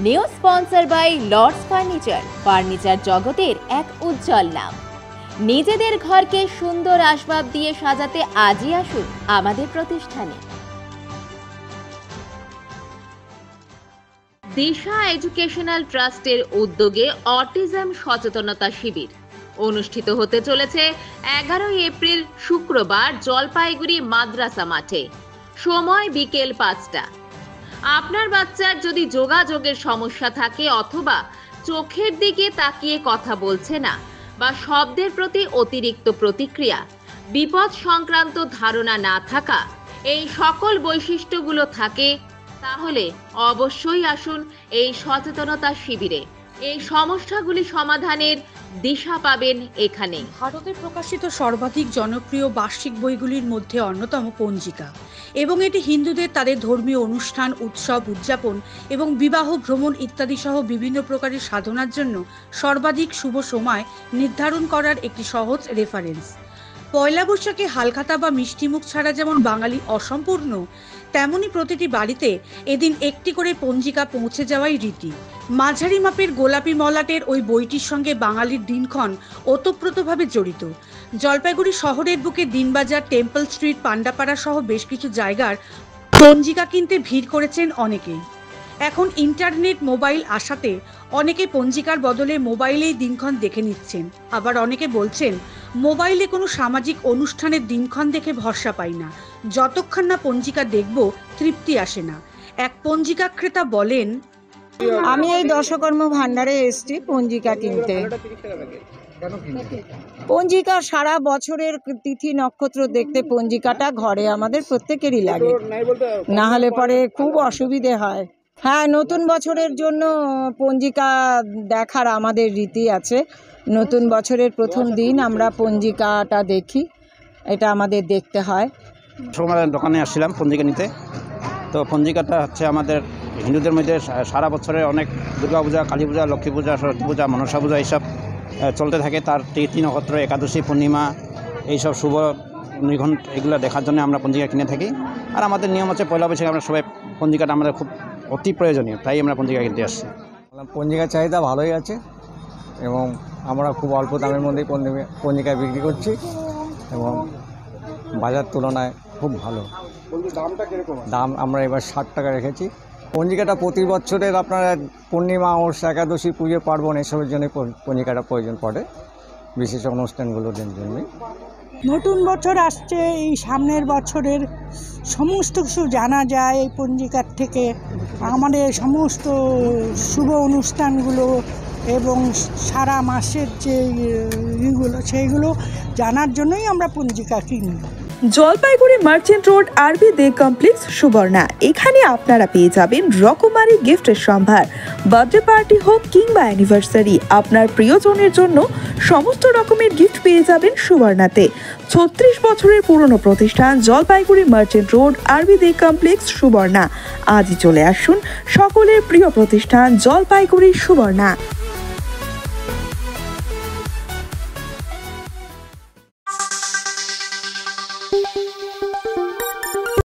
New sponsor by Lords furniture জগতের এক উজ্জ্বল নাম। নিজেদের ঘরকে সুন্দর আসবাব দিয়ে সাজাতে আজই আসুন আমাদের প্রতিষ্ঠানে। দিশা এডুকেশনাল ট্রাস্টের উদ্যোগে অটিজম সচেতনতা শিবির অনুষ্ঠিত হতে চলেছে 11 এপ্রিল শুক্রবার জলপাইগুড়ি মাদ্রাসা মাঠে। সময় বিকেল 5টা। আপনার বাচ্চার যদি যোগাযোগের সমস্যা থাকে অথবা চোখের দিকে তাকিয়ে কথা বলছে না বা শব্দের প্রতি অতিরিক্ত প্রতিক্রিয়া, বিপদ সংক্রান্ত ধারণা না থাকা, এই সকল বৈশিষ্ট্যগুলো থাকে, তাহলে অবশ্যই আসুন এই সচেতনতা শিবিরে। এই সমস্যাগুলি সমাধানের দিশা পাবেন এখানে। ভারতে প্রকাশিত সর্বাধিক জনপ্রিয় বার্ষিক বইগুলির মধ্যে অন্যতম পঞ্জিকা, এবং এটি হিন্দুদের তাদের ধর্মীয় অনুষ্ঠান, উৎসব উদযাপন এবং বিবাহ, ভ্রমণ ইত্যাদি সহ বিভিন্ন প্রকারের সাধনার জন্য সর্বাধিক শুভ সময় নির্ধারণ করার একটি সহজ রেফারেন্স। পয়লা বৈশাখে হালখাতা বা মিষ্টিমুখ ছাড়া যেমন বাঙালি অসম্পূর্ণ, তেমনি প্রতিটি বাড়িতে এদিন একটি করে পঞ্জিকা পৌঁছে যাওয়াই রীতি। মাঝারি মাপের গোলাপি মলাটের ওই বইটির সঙ্গে বাঙালির দিনক্ষণ ওতপ্রোতভাবে জড়িত। জলপাইগুড়ি শহরের বুকে দিনবাজার, টেম্পল স্ট্রিট, পান্ডাপাড়া সহ বেশ কিছু জায়গার পঞ্জিকা কিনতে ভিড় করেছেন অনেকেই। এখন ইন্টারনেট, মোবাইল আসাতে অনেকে পঞ্জিকার বদলে মোবাইলেই দিনক্ষণ দেখে নিচ্ছেন। আবার অনেকে বলছেন, মোবাইলে কোনো সামাজিক অনুষ্ঠানের দিনক্ষণ দেখে ভরসা পাই না, যতক্ষণ না পঞ্জিকা দেখব তৃপ্তি আসে না। এক পঞ্জিকা ক্রেতা বলেন, আমি এই দশকর্ম ভান্ডারে এসেছি পঞ্জিকা কিনতে। পঞ্জিকা সারা বছরের তিথি নক্ষত্র দেখতে পঞ্জিকাটা ঘরে আমাদের প্রত্যেকেরই লাগে, না হলে পরে খুব অসুবিধে হয়। হ্যাঁ, নতুন বছরের জন্য পঞ্জিকা দেখার আমাদের রীতি আছে। নতুন বছরের প্রথম দিন আমরা পঞ্জিকাটা দেখি, এটা আমাদের দেখতে হয়। দোকানে আসছিলাম পঞ্জিকা নিতে। তো পঞ্জিকাটা হচ্ছে আমাদের হিন্দুদের মধ্যে সারা বছরে অনেক দুর্গা পূজা, কালী পূজা, লক্ষ্মী পূজা, সরস্বতী পূজা, মনসা পূজা এইসব চলতে থাকে। তার তিথি নক্ষত্র, একাদশী, পূর্ণিমা, এইসব শুভ নিঘণ্ট এগুলো দেখার জন্য আমরা পঞ্জিকা কিনে থাকি। আর আমাদের নিয়ম আছে পয়লা বৈশাখে আমরা সবাই পঞ্জিকাটা আমাদের খুব অতি প্রয়োজনীয়, তাই আমরা পঞ্জিকা কিনতে আসছি। পঞ্জিকার চাহিদা ভালোই আছে এবং আমরা খুব অল্প দামের মধ্যেই পঞ্জিকা বিক্রি করছি এবং বাজার তুলনায় খুব ভালো। দাম আমরা এবার 60 টাকা রেখেছি। পঞ্জিকাটা প্রতি বছরের আপনার পূর্ণিমা, অমাবস্যা, একাদশী, পুজো, পার্বণ এসবের জন্য পঞ্জিকাটা প্রয়োজন পড়ে, বিশেষ অনুষ্ঠানগুলোর জন্যই। নতুন বছর আসছে, এই সামনের বছরের সমস্ত কিছু জানা যায় এই পঞ্জিকার থেকে। আমাদের সমস্ত শুভ অনুষ্ঠানগুলো এবং সারা মাসের যে ইগুলো সেইগুলো জানার জন্যই আমরা পঞ্জিকা কিনি। জলপাইগুড়ি মার্চেন্ট রোড আরবি দে কমপ্লেক্স, সুবর্ণা। এখানে আপনারা পেয়ে যাবেন রকমারি গিফটের সম্ভার। বার্থডে পার্টি হোক কিংবা অ্যানিভার্সারি, আপনার প্রিয়জনের জন্য সমস্ত রকমের গিফট পেয়ে যাবেন সুবর্ণাতে। 36 বছরের পুরনো প্রতিষ্ঠান জলপাইগুড়ি মার্চেন্ট রোড আরবি দে কমপ্লেক্স, সুবর্ণা। আজই চলে আসুন সকলের প্রিয় প্রতিষ্ঠান জলপাইগুড়ি সুবর্ণা।